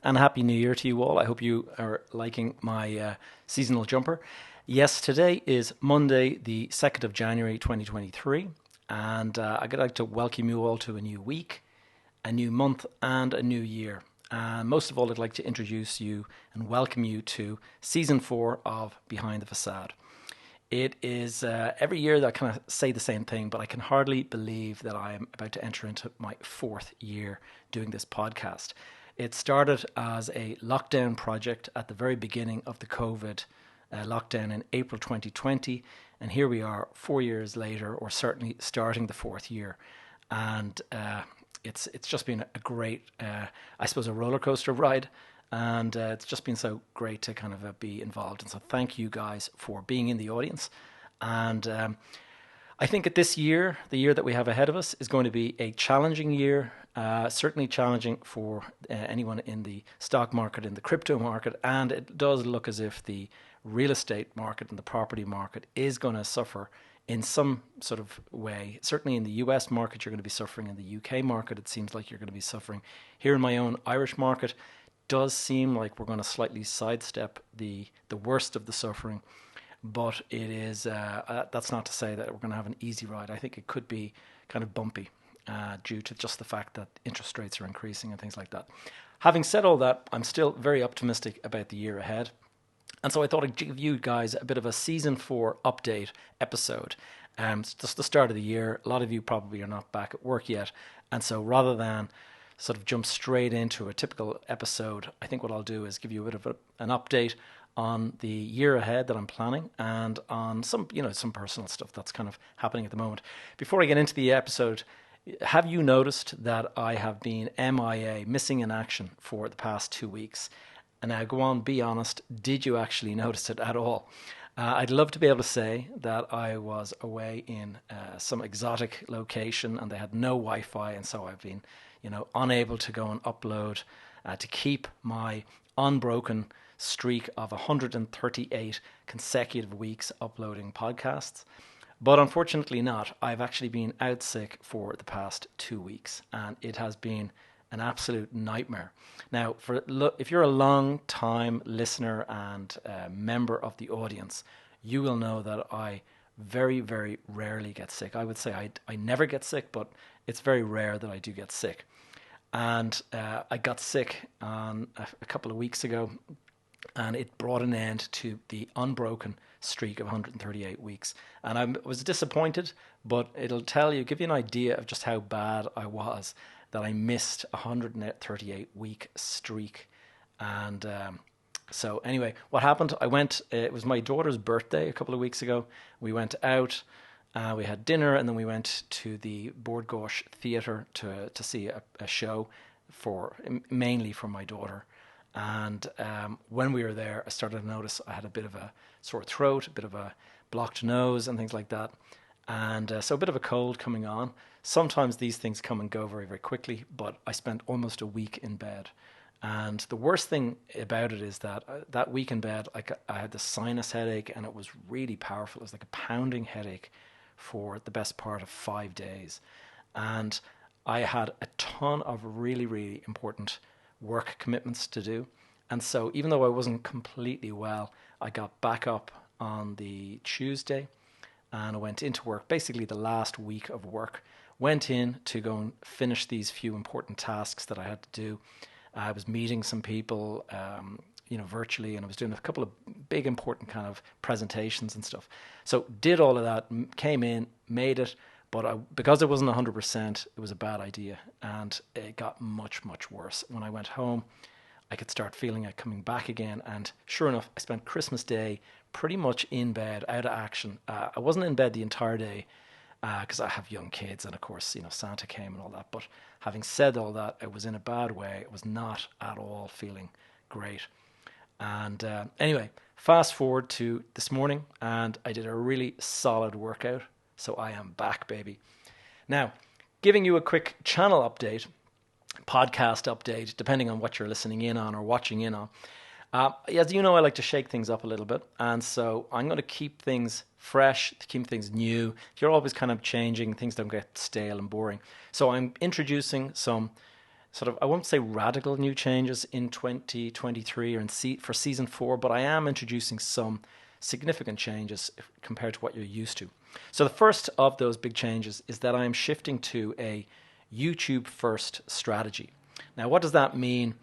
and Happy New Year to you all. I hope you are liking my seasonal jumper. Yes, today is Monday, the 2nd of January 2023, and I'd like to welcome you all to a new week, a new month, and a new year. And most of all, I'd like to introduce you and welcome you to Season 4 of Behind the Facade. It is every year that I kind of say the same thing, but I can hardly believe that I am about to enter into my fourth year doing this podcast. It started as a lockdown project at the very beginning of the COVID lockdown in April 2020, and here we are 4 years later, or certainly starting the fourth year, and it's just been a great, I suppose, a roller coaster ride. And it's just been so great to kind of be involved. And so thank you guys for being in the audience. And I think that this year, the year that we have ahead of us, is going to be a challenging year, certainly challenging for anyone in the stock market, in the crypto market. And it does look as if the real estate market and the property market is going to suffer in some sort of way. Certainly in the US market, you're going to be suffering. In the UK market, it seems like you're going to be suffering. Here in my own Irish market, does seem like we're going to slightly sidestep the worst of the suffering, but it is that's not to say that we're going to have an easy ride. I think it could be kind of bumpy due to just the fact that interest rates are increasing and things like that. Having said all that, I'm still very optimistic about the year ahead, and so I thought I'd give you guys a bit of a season 4 update episode. It's just the start of the year. A lot of you probably are not back at work yet, and so rather than sort of jump straight into a typical episode, I think what I'll do is give you a bit of an update on the year ahead that I'm planning, and on some personal stuff that's kind of happening at the moment. Before I get into the episode, have you noticed that I have been MIA, missing in action, for the past 2 weeks? And now go on, be honest, did you actually notice it at all? I'd love to be able to say that I was away in some exotic location and they had no Wi-Fi, and so I've been unable to go and upload, to keep my unbroken streak of 138 consecutive weeks uploading podcasts. But unfortunately not. I've actually been out sick for the past 2 weeks, and it has been an absolute nightmare. Now, if you're a long time listener and member of the audience, you will know that I very, very rarely get sick. I would say I never get sick, but it's very rare that I do get sick. And I got sick a couple of weeks ago, and it brought an end to the unbroken streak of 138 weeks. And I was disappointed, but it'll give you an idea of just how bad I was, that I missed a 138 week streak. And so anyway, what happened, it was my daughter's birthday a couple of weeks ago. We went out, we had dinner, and then we went to the Bord Gáis Theatre to see a show mainly for my daughter. And when we were there, I started to notice I had a bit of a sore throat, a bit of a blocked nose and things like that. And so a bit of a cold coming on. Sometimes these things come and go very, very quickly, but I spent almost a week in bed. And the worst thing about it is that that week in bed, I had this sinus headache, and it was really powerful. It was like a pounding headache for the best part of 5 days. And I had a ton of really, really important work commitments to do. And so even though I wasn't completely well, I got back up on the Tuesday and I went into work, basically the last week of work. Went in to go and finish these few important tasks that I had to do. I was meeting some people, virtually, and I was doing a couple of big important kind of presentations and stuff. So did all of that, came in, made it, but because it wasn't 100%, it was a bad idea, and it got much, much worse. When I went home, I could start feeling it coming back again, and sure enough, I spent Christmas Day pretty much in bed, out of action. I wasn't in bed the entire day, because I have young kids, and of course, Santa came and all that. But having said all that, it was in a bad way. It was not at all feeling great. And anyway, fast forward to this morning, and I did a really solid workout. So I am back, baby. Now, giving you a quick channel update, podcast update, depending on what you're listening in on or watching in on. As you know, I like to shake things up a little bit, and so I'm going to keep things fresh, to keep things new. If you're always kind of changing, things don't get stale and boring. So I'm introducing some sort of, I won't say radical new changes in 2023 or for season 4, but I am introducing some significant changes compared to what you're used to. So the first of those big changes is that I'm shifting to a YouTube first strategy. Now, what does that mean?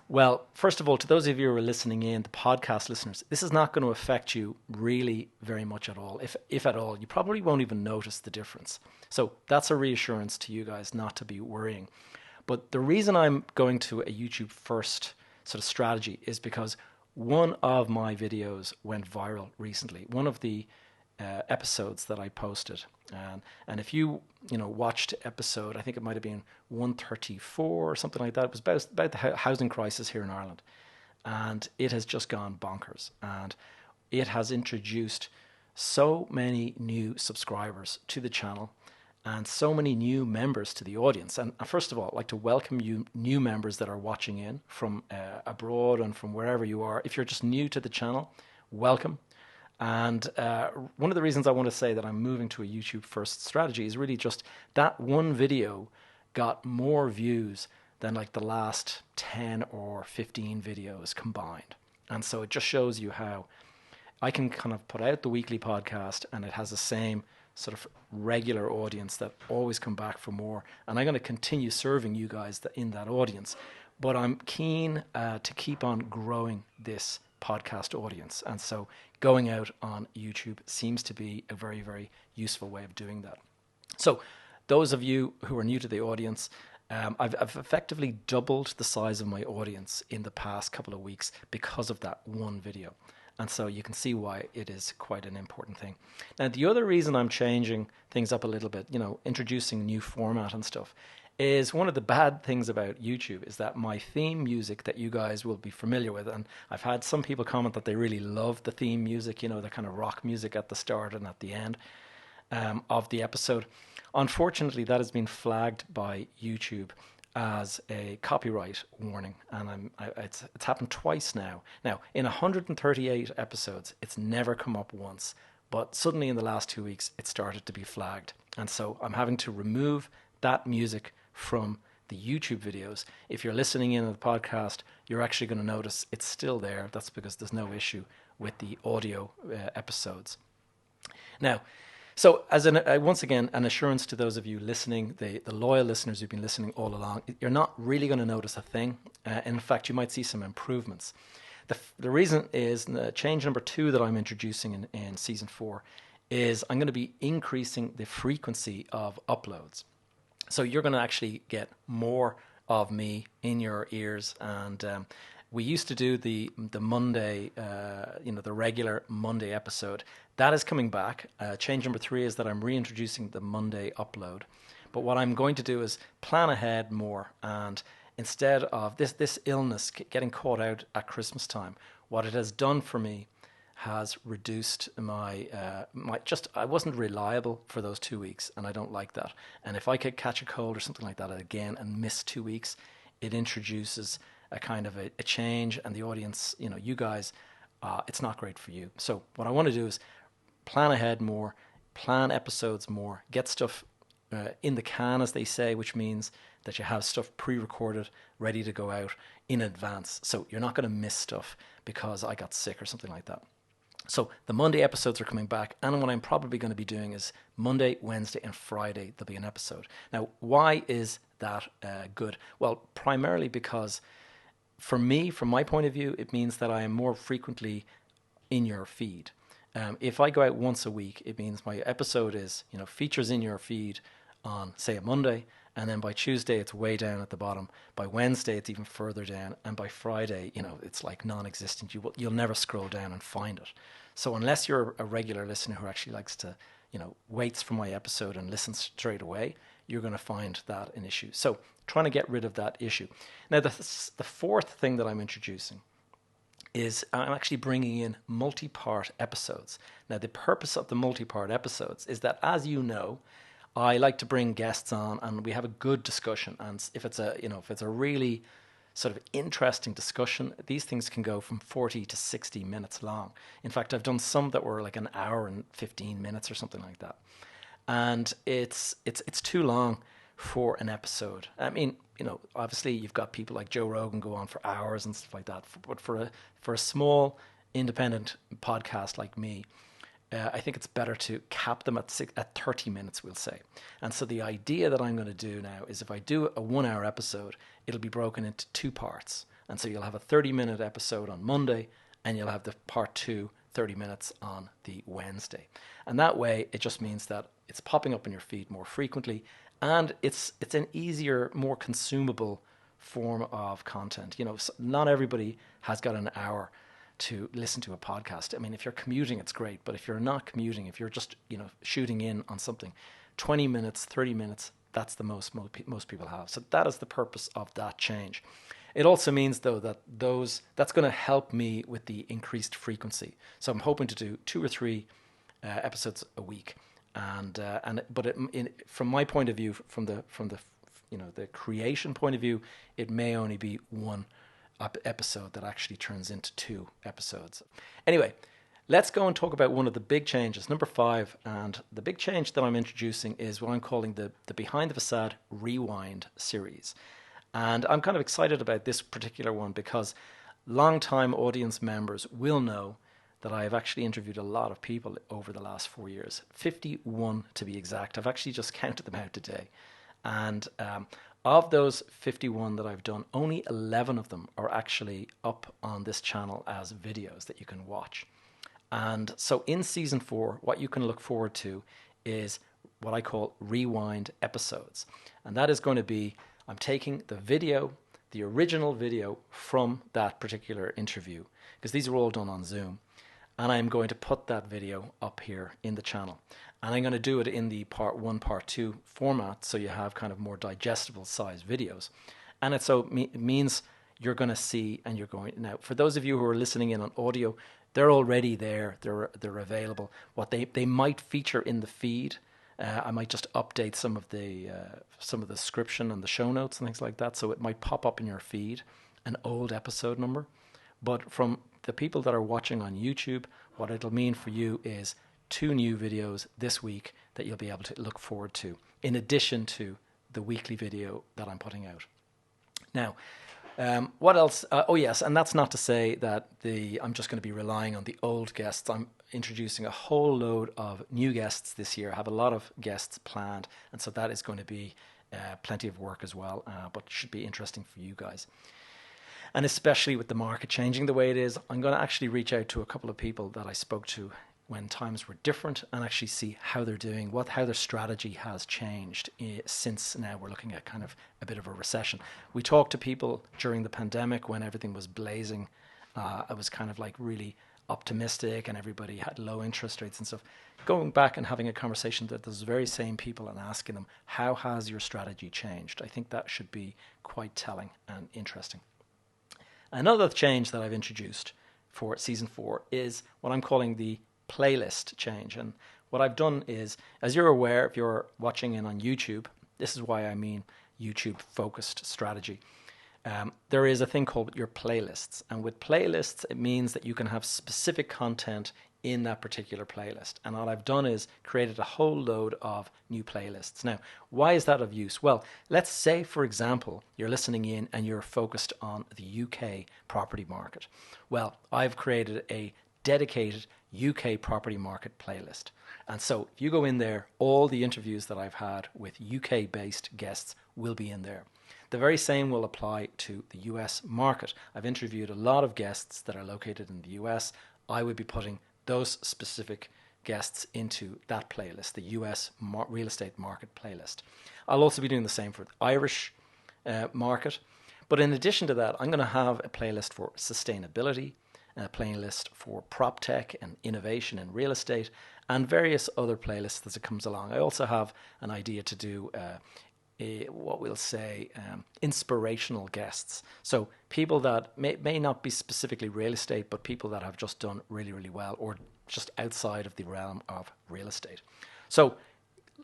Well, first of all, to those of you who are listening in, the podcast listeners, this is not going to affect you really very much at all. If at all, you probably won't even notice the difference. So that's a reassurance to you guys not to be worrying. But the reason I'm going to a YouTube first sort of strategy is because one of my videos went viral recently. One of the episodes that I posted, and if you watched episode, I think it might have been 134 or something like that. It was about the housing crisis here in Ireland, and it has just gone bonkers, and it has introduced so many new subscribers to the channel and so many new members to the audience. And first of all, I'd like to welcome you new members that are watching in from abroad and from wherever you are. If you're just new to the channel, welcome. And one of the reasons I want to say that I'm moving to a YouTube first strategy is really just that one video got more views than like the last 10 or 15 videos combined. And so it just shows you how I can kind of put out the weekly podcast and it has the same sort of regular audience that always come back for more. And I'm going to continue serving you guys in that audience. But I'm keen to keep on growing this podcast audience. And so going out on YouTube seems to be a very, very useful way of doing that. So those of you who are new to the audience, I've effectively doubled the size of my audience in the past couple of weeks because of that one video. And so you can see why it is quite an important thing. Now, the other reason I'm changing things up a little bit, introducing new format and stuff, is one of the bad things about YouTube is that my theme music that you guys will be familiar with, and I've had some people comment that they really love the theme music, the kind of rock music at the start and at the end of the episode. Unfortunately, that has been flagged by YouTube as a copyright warning, and it's happened twice now. Now, in 138 episodes, it's never come up once, but suddenly in the last 2 weeks, it started to be flagged. And so I'm having to remove that music from the YouTube videos. If you're listening in on the podcast, you're actually going to notice it's still there. That's because there's no issue with the audio episodes. Now, so as once again, an assurance to those of you listening, the loyal listeners who've been listening all along, you're not really going to notice a thing. In fact, you might see some improvements. The reason is change number 2 that I'm introducing in season 4 is I'm going to be increasing the frequency of uploads. So you're going to actually get more of me in your ears. And we used to do the Monday, the regular Monday episode. That is coming back. Change number 3 is that I'm reintroducing the Monday upload. But what I'm going to do is plan ahead more. And instead of this illness getting caught out at Christmas time, what it has done for me has reduced my I wasn't reliable for those 2 weeks, and I don't like that. And if I could catch a cold or something like that again and miss 2 weeks, it introduces a kind of a change, and the audience, you guys, it's not great for you. So what I want to do is plan ahead more, plan episodes more, get stuff in the can, as they say, which means that you have stuff pre-recorded, ready to go out in advance. So you're not going to miss stuff because I got sick or something like that. So the Monday episodes are coming back, and what I'm probably going to be doing is Monday, Wednesday, and Friday there'll be an episode. Now, why is that good? Well, primarily because for me, from my point of view, it means that I am more frequently in your feed. If I go out once a week, it means my episode is, features in your feed on, say, a Monday, and then by Tuesday it's way down at the bottom. By Wednesday it's even further down, and by Friday, it's like non-existent. You'll never scroll down and find it. So unless you're a regular listener who actually likes to, waits for my episode and listens straight away, you're going to find that an issue. So trying to get rid of that issue. Now, the fourth thing that I'm introducing is I'm actually bringing in multi-part episodes. Now, the purpose of the multi-part episodes is that, as you know, I like to bring guests on and we have a good discussion. And if it's a really sort of interesting discussion, these things can go from 40 to 60 minutes long. In fact, I've done some that were like an hour and 15 minutes or something like that. And it's too long for an episode. I mean, obviously you've got people like Joe Rogan go on for hours and stuff like that. But for a small independent podcast like me, I think it's better to cap them at 30 minutes, we'll say. And so the idea that I'm going to do now is if I do a 1 hour episode, it'll be broken into 2 parts. And so you'll have a 30-minute episode on Monday, and you'll have the part 2, 30 minutes on the Wednesday. And that way, it just means that it's popping up in your feed more frequently, and it's an easier, more consumable form of content. Not everybody has got an hour to listen to a podcast. I mean, if you're commuting, it's great, but if you're not commuting, if you're just shooting in on something, 20 minutes, 30 minutes, that's the most people have. So that is the purpose of that change. It also means, though, that that's going to help me with the increased frequency. So I'm hoping to do 2 or 3 episodes a week, from my point of view, from the creation point of view, it may only be 1 episode that actually turns into 2 episodes. Anyway, let's go and talk about one of the big changes, number 5. And the big change that I'm introducing is what I'm calling the Behind the Facade Rewind series. And I'm kind of excited about this particular one because long-time audience members will know that I have actually interviewed a lot of people over the last 4 years, 51 to be exact. I've actually just counted them out today. And of those 51 that I've done, only 11 of them are actually up on this channel as videos that you can watch. And so in season 4, what you can look forward to is what I call rewind episodes. And that is going to be, I'm taking the video, the original video from that particular interview, because these are all done on Zoom. And I'm going to put that video up here in the channel. And I'm going to do it in the part 1, part 2 format, so you have kind of more digestible size videos. And it means you're going to see, and you're going, now for those of you who are listening in on audio, they're already there, they're available. What they might feature in the feed, I might just update some of the description and the show notes and things like that, so it might pop up in your feed, an old episode number. But from the people that are watching on YouTube, what it'll mean for you is 2 new videos this week that you'll be able to look forward to, in addition to the weekly video that I'm putting out. Now, what else? Oh yes, and that's not to say that I'm just going to be relying on the old guests. I'm introducing a whole load of new guests this year. I have a lot of guests planned, and so that is going to be plenty of work as well, but should be interesting for you guys. And especially with the market changing the way it is, I'm going to actually reach out to a couple of people that I spoke to when times were different and actually see how they're doing, how their strategy has changed since now we're looking at kind of a bit of a recession. We talked to people during the pandemic when everything was blazing. I was kind of like really optimistic and everybody had low interest rates and stuff. Going back and having a conversation with those very same people and asking them, how has your strategy changed? I think that should be quite telling and interesting. Another change that I've introduced for season 4 is what I'm calling the playlist change. And what I've done is, as you're aware, if you're watching in on YouTube, this is why I mean YouTube focused strategy. There is a thing called your playlists. And with playlists, it means that you can have specific content in that particular playlist. And all I've done is created a whole load of new playlists. Now, why is that of use? Well, let's say, for example, you're listening in and you're focused on the UK property market. Well, I've created a dedicated UK property market playlist. And so if you go in there, all the interviews that I've had with UK-based guests will be in there. The very same will apply to the US market. I've interviewed a lot of guests that are located in the US. I would be putting those specific guests into that playlist, the US real estate market playlist. I'll also be doing the same for the Irish market. But in addition to that, I'm going to have a playlist for sustainability, a playlist for prop tech and innovation in real estate, and various other playlists as it comes along. I also have an idea to do what we'll say inspirational guests. So people that may not be specifically real estate, but people that have just done really, really well or just outside of the realm of real estate. So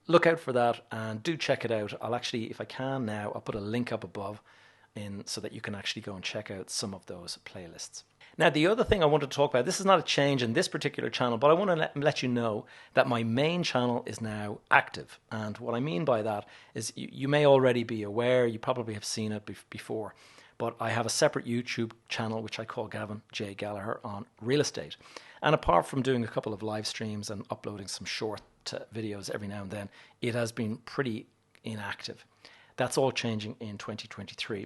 look out for that and do check it out. I'll actually, if I can now, I'll put a link up above so that you can actually go and check out some of those playlists. Now, the other thing I want to talk about, this is not a change in this particular channel, but I want to let you know that my main channel is now active. And what I mean by that is you may already be aware, you probably have seen it before, but I have a separate YouTube channel which I call Gavin J. Gallagher on real estate. And apart from doing a couple of live streams and uploading some short videos every now and then, it has been pretty inactive. That's all changing in 2023.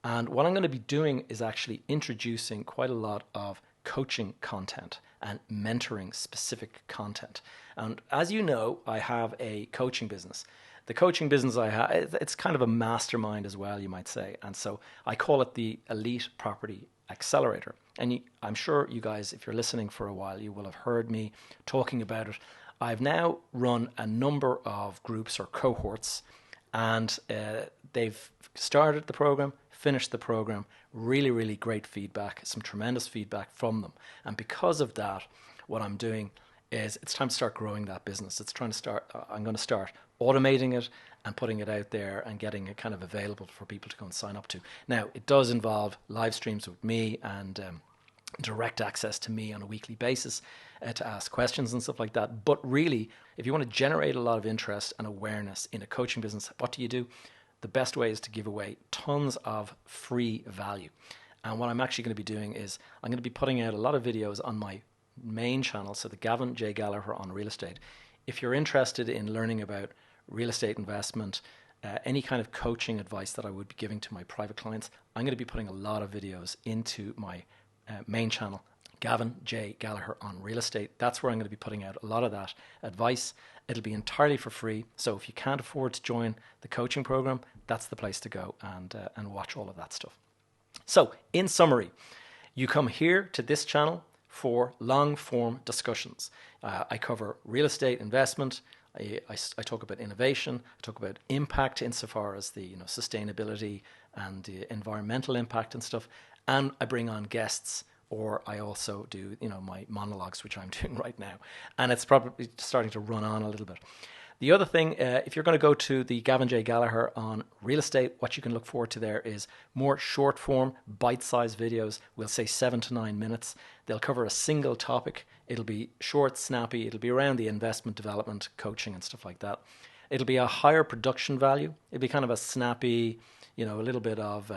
And what I'm going to be doing is actually introducing quite a lot of coaching content and mentoring specific content. And as you know, I have a coaching business. The coaching business I have, it's kind of a mastermind as well, you might say. And so I call it the Elite Property Accelerator. And I'm sure you guys, if you're listening for a while, you will have heard me talking about it. I've now run a number of groups or cohorts, and they've started the program, finished the program, really, really great feedback, some tremendous feedback from them. And because of that, what I'm doing is it's time to start growing that business. I'm going to start automating it and putting it out there and getting it kind of available for people to go and sign up to. Now, it does involve live streams with me and direct access to me on a weekly basis to ask questions and stuff like that. But really, if you want to generate a lot of interest and awareness in a coaching business, what do? The best way is to give away tons of free value. And what I'm actually going to be doing is I'm going to be putting out a lot of videos on my main channel, so the Gavin J. Gallagher on real estate. If you're interested in learning about real estate investment, any kind of coaching advice that I would be giving to my private clients, I'm going to be putting a lot of videos into my main channel, Gavin J. Gallagher on real estate. That's where I'm going to be putting out a lot of that advice. It'll be entirely for free. So if you can't afford to join the coaching program, that's the place to go and watch all of that stuff. So in summary, you come here to this channel for long form discussions. I cover real estate investment. I talk about innovation. I talk about impact insofar as the sustainability and the environmental impact and stuff. And I bring on guests, or I also do my monologues, which I'm doing right now. And it's probably starting to run on a little bit. The other thing, if you're going to go to the Gavin J. Gallagher on real estate, what you can look forward to there is more short form, bite-sized videos. We'll say 7 to 9 minutes. They'll cover a single topic. It'll be short, snappy. It'll be around the investment development, coaching and stuff like that. It'll be a higher production value. It'll be kind of a snappy, a little bit of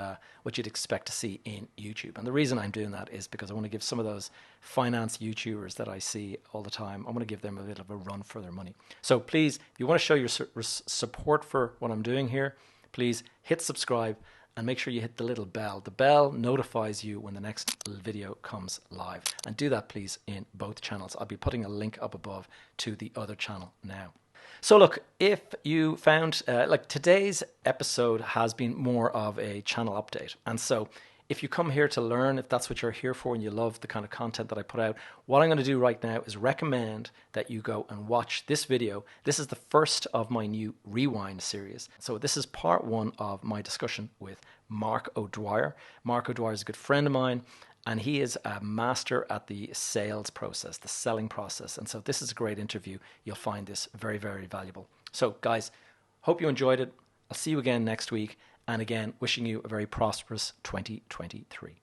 what you'd expect to see in YouTube. And the reason I'm doing that is because I want to give some of those finance YouTubers that I see all the time, I want to give them a bit of a run for their money. So please, if you want to show your support for what I'm doing here, please hit subscribe and make sure you hit the little bell. The bell notifies you when the next video comes live. And do that, please, in both channels. I'll be putting a link up above to the other channel now. So look, if you found, today's episode has been more of a channel update. And so if you come here to learn, if that's what you're here for and you love the kind of content that I put out, what I'm going to do right now is recommend that you go and watch this video. This is the first of my new Rewind series. So this is part 1 of my discussion with Mark O'Dwyer. Mark O'Dwyer is a good friend of mine, and he is a master at the sales process, the selling process. And so this is a great interview. You'll find this very, very valuable. So guys, hope you enjoyed it. I'll see you again next week. And again, wishing you a very prosperous 2023.